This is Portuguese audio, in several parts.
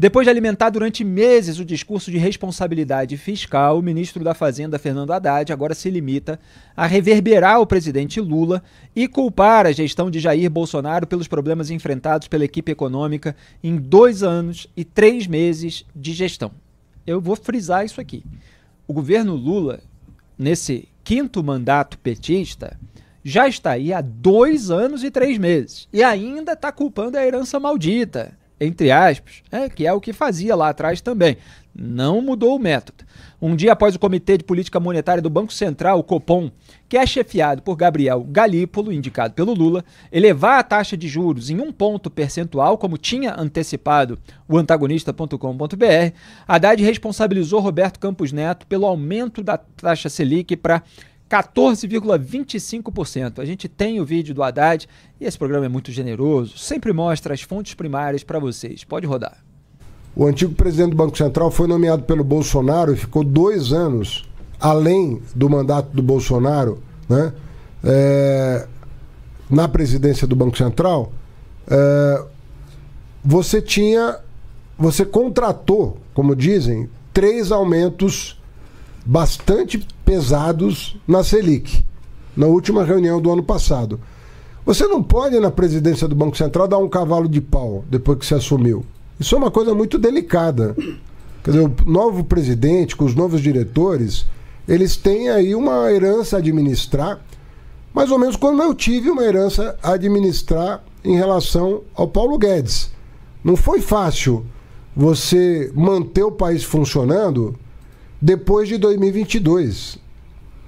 Depois de alimentar durante meses o discurso de responsabilidade fiscal, o ministro da Fazenda, Fernando Haddad, agora se limita a reverberar o presidente Lula e culpar a gestão de Jair Bolsonaro pelos problemas enfrentados pela equipe econômica em 2 anos e 3 meses de gestão. Eu vou frisar isso aqui. O governo Lula, nesse 5º mandato petista, já está aí há 2 anos e 3 meses e ainda está culpando a herança maldita, entre aspas, que é o que fazia lá atrás também. Não mudou o método. Um dia após o Comitê de Política Monetária do Banco Central, o Copom, que é chefiado por Gabriel Galípolo, indicado pelo Lula, elevar a taxa de juros em 1 ponto percentual, como tinha antecipado o antagonista.com.br, Haddad responsabilizou Roberto Campos Neto pelo aumento da taxa Selic para 14,25%. A gente tem o vídeo do Haddad e esse programa é muito generoso, sempre mostra as fontes primárias para vocês. Pode rodar. O antigo presidente do Banco Central foi nomeado pelo Bolsonaro e ficou 2 anos além do mandato do Bolsonaro, né, na presidência do Banco Central. Você contratou, como dizem, 3 aumentos bastante pesados na Selic, na última reunião do ano passado. Você não pode, na presidência do Banco Central, dar um cavalo de pau depois que você assumiu. Isso é uma coisa muito delicada. Quer dizer, o novo presidente, com os novos diretores, eles têm aí uma herança a administrar, mais ou menos como eu tive uma herança a administrar em relação ao Paulo Guedes. Não foi fácil você manter o país funcionando depois de 2022.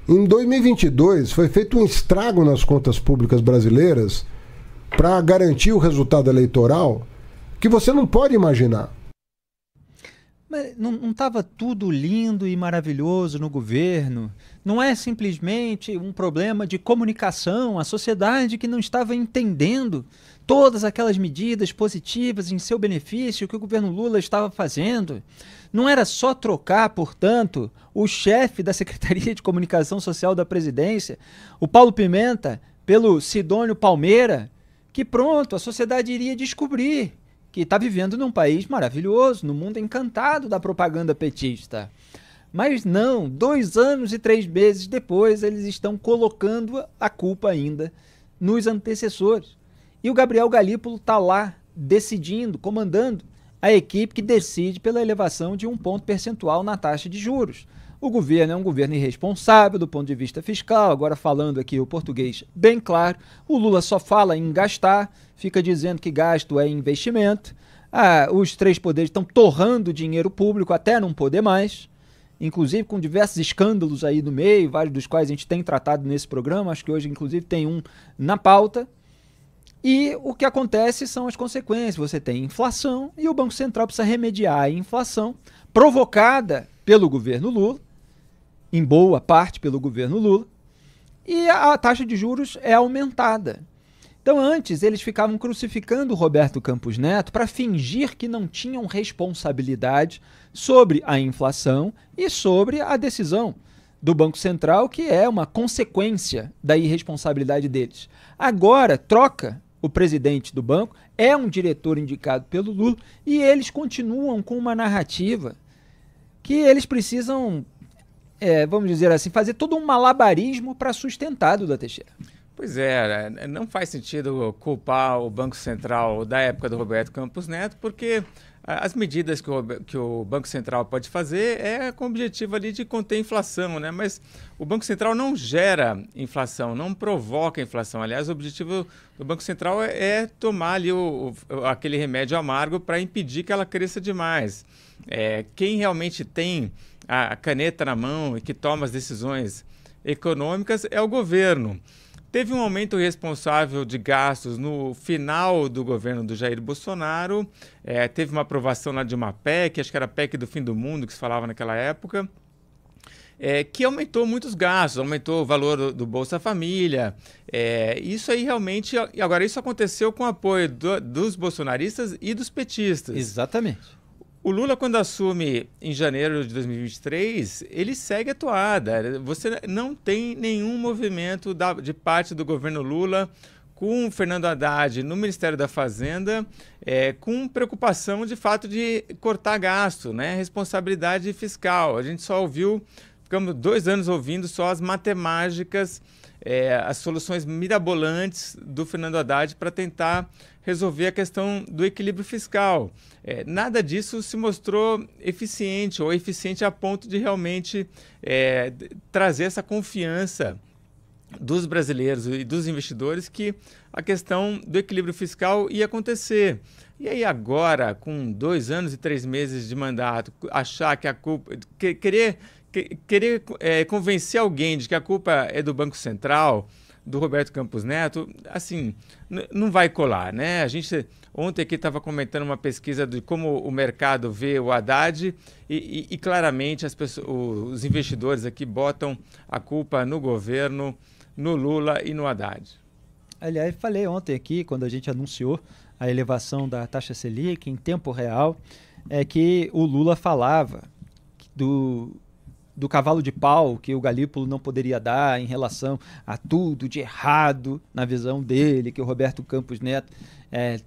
Em 2022 foi feito um estrago nas contas públicas brasileiras para garantir o resultado eleitoral que você não pode imaginar. Mas não estava tudo lindo e maravilhoso no governo? Não é simplesmente um problema de comunicação, a sociedade que não estava entendendo todas aquelas medidas positivas em seu benefício que o governo Lula estava fazendo? Não era só trocar, portanto, o chefe da Secretaria de Comunicação Social da Presidência, o Paulo Pimenta, pelo Sidônio Palmeira, que pronto, a sociedade iria descobrir que está vivendo num país maravilhoso, num mundo encantado da propaganda petista. Mas não, 2 anos e 3 meses depois, eles estão colocando a culpa ainda nos antecessores. E o Gabriel Galípolo está lá decidindo, comandando a equipe que decide pela elevação de 1 ponto percentual na taxa de juros. O governo é um governo irresponsável do ponto de vista fiscal, agora falando aqui o português bem claro, o Lula só fala em gastar, fica dizendo que gasto é investimento, os 3 poderes estão torrando dinheiro público até não poder mais, inclusive com diversos escândalos aí no meio, vários dos quais a gente tem tratado nesse programa, acho que hoje inclusive tem um na pauta. E o que acontece são as consequências. Você tem inflação e o Banco Central precisa remediar a inflação provocada pelo governo Lula, em boa parte pelo governo Lula, e a taxa de juros é aumentada. Então antes eles ficavam crucificando o Roberto Campos Neto para fingir que não tinham responsabilidade sobre a inflação e sobre a decisão do Banco Central, que é uma consequência da irresponsabilidade deles. Agora troca o presidente do banco, é um diretor indicado pelo Lula e eles continuam com uma narrativa que eles precisam, vamos dizer assim, fazer todo um malabarismo para sustentar, Duda Teixeira. Pois é, não faz sentido culpar o Banco Central da época do Roberto Campos Neto, porque as medidas que o Banco Central pode fazer é com o objetivo ali de conter a inflação, né? Mas o Banco Central não gera inflação, não provoca inflação. Aliás, o objetivo do Banco Central é tomar ali aquele remédio amargo para impedir que ela cresça demais. Quem realmente tem a caneta na mão e que toma as decisões econômicas é o governo. Teve um aumento responsável de gastos no final do governo do Jair Bolsonaro, teve uma aprovação lá de uma PEC, acho que era a PEC do fim do mundo que se falava naquela época, que aumentou muitos gastos, aumentou o valor do Bolsa Família, isso aí realmente, agora isso aconteceu com o apoio dos bolsonaristas e dos petistas. Exatamente. O Lula, quando assume em janeiro de 2023, ele segue a toada. Você não tem nenhum movimento de parte do governo Lula com o Fernando Haddad no Ministério da Fazenda, com preocupação de fato de cortar gasto, né? Responsabilidade fiscal. A gente só ouviu, ficamos 2 anos ouvindo só as matemáticas, as soluções mirabolantes do Fernando Haddad para tentar resolver a questão do equilíbrio fiscal. Nada disso se mostrou eficiente ou eficiente a ponto de realmente trazer essa confiança dos brasileiros e dos investidores que a questão do equilíbrio fiscal ia acontecer. E aí agora, com 2 anos e 3 meses de mandato, achar que a culpa... Querer convencer alguém de que a culpa é do Banco Central, do Roberto Campos Neto, assim, não vai colar, né? A gente ontem aqui estava comentando uma pesquisa de como o mercado vê o Haddad e claramente os investidores aqui botam a culpa no governo, no Lula e no Haddad. Aliás, falei ontem aqui, quando a gente anunciou a elevação da taxa Selic em tempo real, que o Lula falava do cavalo de pau que o Galípolo não poderia dar em relação a tudo de errado, na visão dele, que o Roberto Campos Neto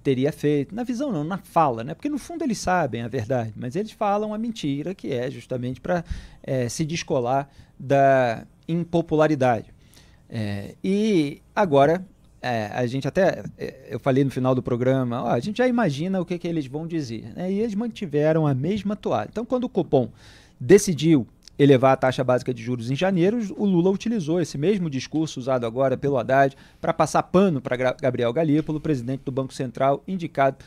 teria feito. Na visão não, na fala, né? Porque no fundo eles sabem a verdade, mas eles falam a mentira, que é justamente para se descolar da impopularidade. E agora, a gente até, eu falei no final do programa, a gente já imagina o que eles vão dizer, né? E eles mantiveram a mesma toada. Então, quando o Copom decidiu elevar a taxa básica de juros em janeiro, o Lula utilizou esse mesmo discurso usado agora pelo Haddad para passar pano para Gabriel Galípolo, presidente do Banco Central, indicado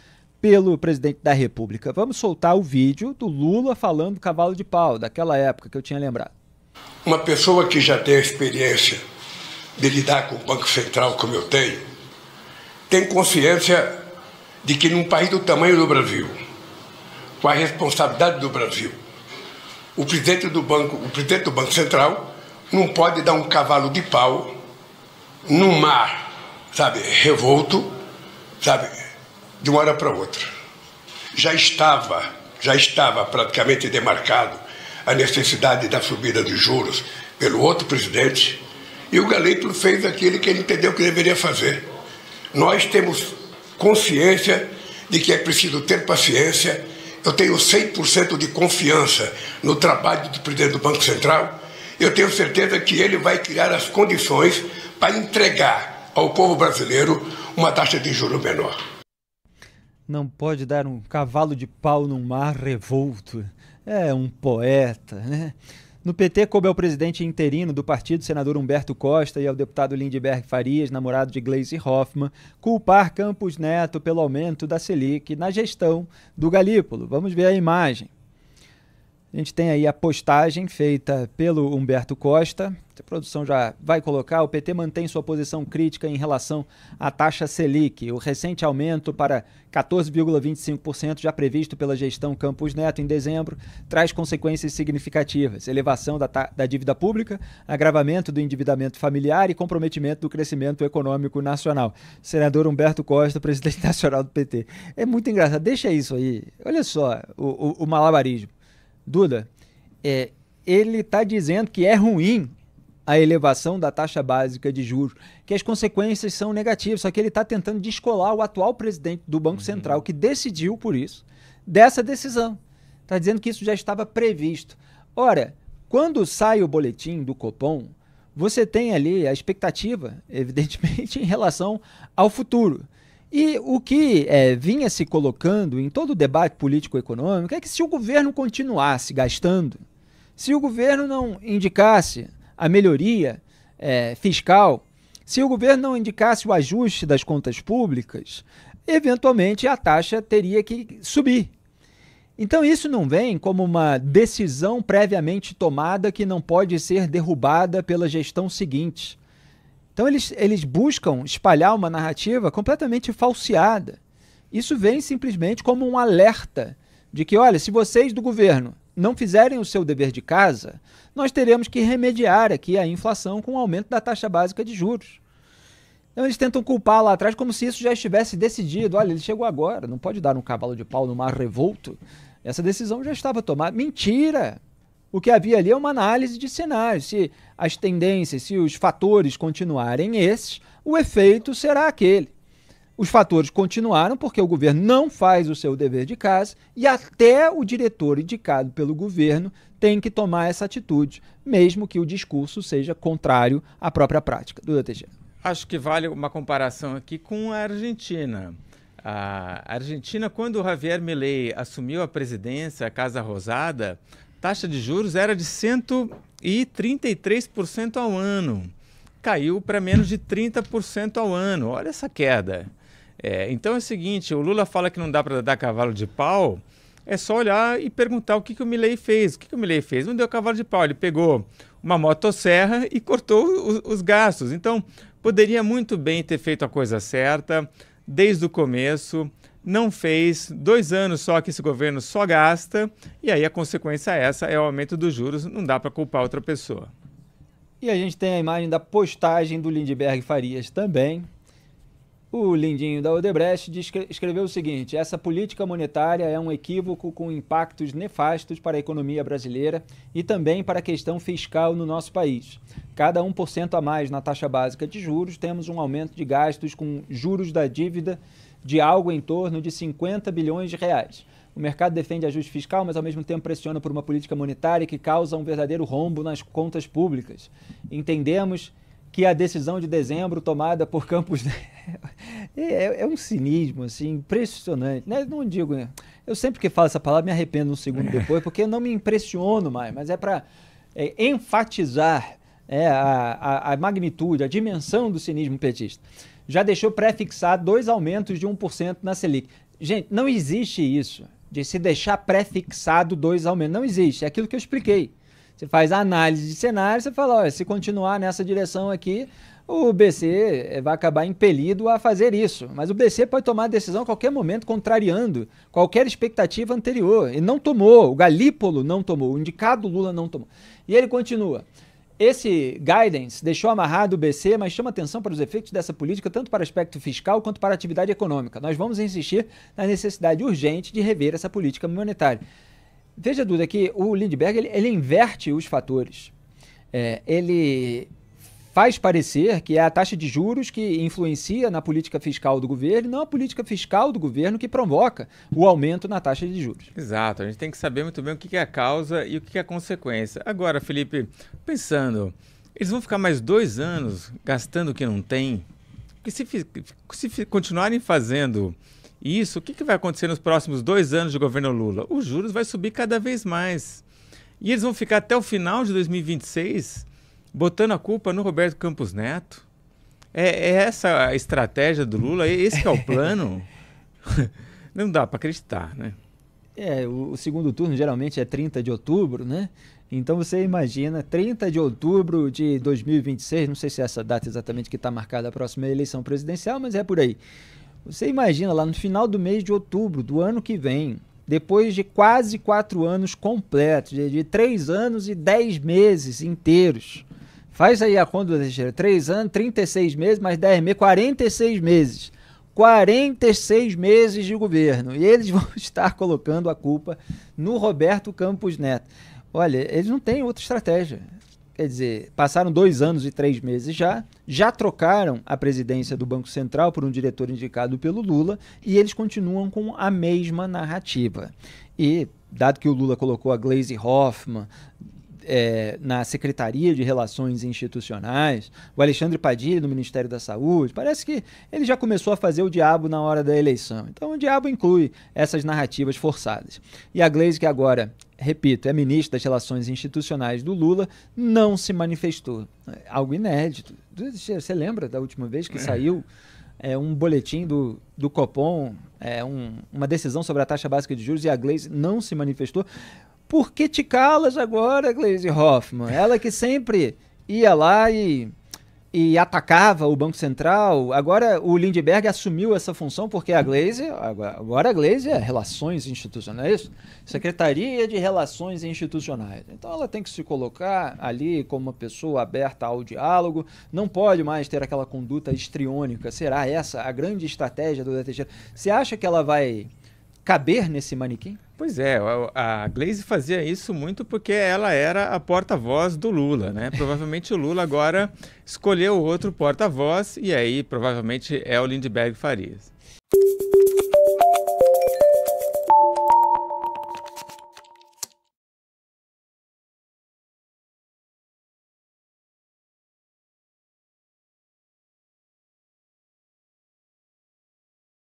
pelo presidente da República. Vamos soltar o vídeo do Lula falando do cavalo de pau, daquela época que eu tinha lembrado. Uma pessoa que já tem a experiência de lidar com o Banco Central como eu tenho, tem consciência de que num país do tamanho do Brasil, com a responsabilidade do Brasil, o presidente do Banco Central não pode dar um cavalo de pau num mar, sabe, revolto, sabe, de uma hora para outra. Já estava praticamente demarcado a necessidade da subida de juros pelo outro presidente, e o Galípolo fez aquilo que ele entendeu que deveria fazer. Nós temos consciência de que é preciso ter paciência. Eu tenho 100% de confiança no trabalho do presidente do Banco Central. Eu tenho certeza que ele vai criar as condições para entregar ao povo brasileiro uma taxa de juros menor. Não pode dar um cavalo de pau num mar revolto. É um poeta, né? No PT, coube ao presidente interino do partido, senador Humberto Costa, e ao deputado Lindbergh Farias, namorado de Gleisi Hoffmann, culpar Campos Neto pelo aumento da Selic na gestão do Galípolo. Vamos ver a imagem. A gente tem aí a postagem feita pelo Humberto Costa. A produção já vai colocar. O PT mantém sua posição crítica em relação à taxa Selic. O recente aumento para 14,25%, já previsto pela gestão Campos Neto em dezembro, traz consequências significativas: elevação da dívida pública, agravamento do endividamento familiar e comprometimento do crescimento econômico nacional. Senador Humberto Costa, presidente nacional do PT. É muito engraçado. Deixa isso aí. Olha só o malabarismo. Duda, ele está dizendo que é ruim a elevação da taxa básica de juros, que as consequências são negativas, só que ele está tentando descolar o atual presidente do Banco Central, que decidiu por isso, dessa decisão. Está dizendo que isso já estava previsto. Ora, quando sai o boletim do Copom, você tem ali a expectativa, evidentemente, em relação ao futuro. E o que vinha se colocando em todo o debate político-econômico é que se o governo continuasse gastando, se o governo não indicasse a melhoria fiscal, se o governo não indicasse o ajuste das contas públicas, eventualmente a taxa teria que subir. Então isso não vem como uma decisão previamente tomada que não pode ser derrubada pela gestão seguinte. Então eles buscam espalhar uma narrativa completamente falseada. Isso vem simplesmente como um alerta de que, olha, se vocês do governo não fizerem o seu dever de casa, nós teremos que remediar aqui a inflação com o aumento da taxa básica de juros. Então eles tentam culpar lá atrás como se isso já estivesse decidido. Olha, ele chegou agora, não pode dar um cavalo de pau no mar revolto. Essa decisão já estava tomada. Mentira! O que havia ali é uma análise de cenários. Se as tendências, se os fatores continuarem esses, o efeito será aquele. Os fatores continuaram porque o governo não faz o seu dever de casa e até o diretor indicado pelo governo tem que tomar essa atitude, mesmo que o discurso seja contrário à própria prática. Duda Teixeira. Acho que vale uma comparação aqui com a Argentina. A Argentina, quando o Javier Milei assumiu a presidência, a Casa Rosada, a taxa de juros era de 133% ao ano. Caiu para menos de 30% ao ano. Olha essa queda. Então é o seguinte, o Lula fala que não dá para dar cavalo de pau, é só olhar e perguntar o que o Milei fez. O que o Milei fez? Não deu cavalo de pau, ele pegou uma motosserra e cortou os gastos. Então, poderia muito bem ter feito a coisa certa desde o começo, não fez, 2 anos só que esse governo só gasta, e aí a consequência é essa, é o aumento dos juros, não dá para culpar outra pessoa. E a gente tem a imagem da postagem do Lindbergh Farias também. O lindinho da Odebrecht escreveu o seguinte: essa política monetária é um equívoco com impactos nefastos para a economia brasileira e também para a questão fiscal no nosso país. Cada 1% a mais na taxa básica de juros, temos um aumento de gastos com juros da dívida de algo em torno de 50 bilhões de reais. O mercado defende ajuste fiscal, mas ao mesmo tempo pressiona por uma política monetária que causa um verdadeiro rombo nas contas públicas. Entendemos que a decisão de dezembro tomada por Campos é um cinismo assim, impressionante, né? Não digo, eu sempre que falo essa palavra me arrependo um segundo depois, porque eu não me impressiono mais, mas é para enfatizar a magnitude, a dimensão do cinismo petista. Já deixou pré-fixado 2 aumentos de 1% na Selic. Gente, não existe isso, de se deixar pré-fixado 2 aumentos, não existe, é aquilo que eu expliquei. Você faz a análise de cenário, você fala, olha, se continuar nessa direção aqui, o BC vai acabar impelido a fazer isso. Mas o BC pode tomar a decisão a qualquer momento, contrariando qualquer expectativa anterior. E não tomou, o Galípolo não tomou, o indicado Lula não tomou. E ele continua. Esse guidance deixou amarrado o BC, mas chama atenção para os efeitos dessa política, tanto para o aspecto fiscal quanto para a atividade econômica. Nós vamos insistir na necessidade urgente de rever essa política monetária. Veja, Duda, que o Lindbergh ele inverte os fatores. Ele faz parecer que é a taxa de juros que influencia na política fiscal do governo e não a política fiscal do governo que provoca o aumento na taxa de juros. Exato, a gente tem que saber muito bem o que é a causa e o que é a consequência. Agora, Felipe, pensando, eles vão ficar mais 2 anos gastando o que não tem? Porque se continuarem fazendo isso, o que vai acontecer nos próximos 2 anos de governo Lula? Os juros vai subir cada vez mais. E eles vão ficar até o final de 2026 botando a culpa no Roberto Campos Neto? É essa a estratégia do Lula? Esse que é o plano? Não dá para acreditar, né? O segundo turno geralmente é 30 de outubro, né? Então você imagina, 30 de outubro de 2026, não sei se é essa data exatamente que está marcada a próxima eleição presidencial, mas é por aí. Você imagina lá no final do mês de outubro do ano que vem, depois de quase 4 anos completos, de 3 anos e 10 meses inteiros. Faz aí a conta, Teixeira, 3 anos, 36 meses, mais 10 meses, 46 meses. 46 meses de governo. E eles vão estar colocando a culpa no Roberto Campos Neto. Olha, eles não têm outra estratégia. Quer dizer, passaram 2 anos e 3 meses já trocaram a presidência do Banco Central por um diretor indicado pelo Lula e eles continuam com a mesma narrativa. E, dado que o Lula colocou a Gleisi Hoffmann na Secretaria de Relações Institucionais, o Alexandre Padilha no Ministério da Saúde, parece que ele já começou a fazer o diabo na hora da eleição. Então o diabo inclui essas narrativas forçadas. E a Gleisi, que agora, repito, é ministra das Relações Institucionais do Lula, não se manifestou. Algo inédito. Você lembra da última vez que saiu um boletim do Copom, uma decisão sobre a taxa básica de juros e a Gleisi não se manifestou? Por que te calas agora, Gleisi Hoffmann? Ela que sempre ia lá e atacava o Banco Central. Agora o Lindbergh assumiu essa função porque agora a Gleisi é Relações Institucionais, Secretaria de Relações Institucionais. Então ela tem que se colocar ali como uma pessoa aberta ao diálogo, não pode mais ter aquela conduta histriônica. Será essa a grande estratégia do Teixeira? Você acha que ela vai caber nesse manequim? Pois é, a Gleisi fazia isso muito porque ela era a porta-voz do Lula, né? Provavelmente o Lula agora escolheu outro porta-voz e aí provavelmente é o Lindbergh Farias.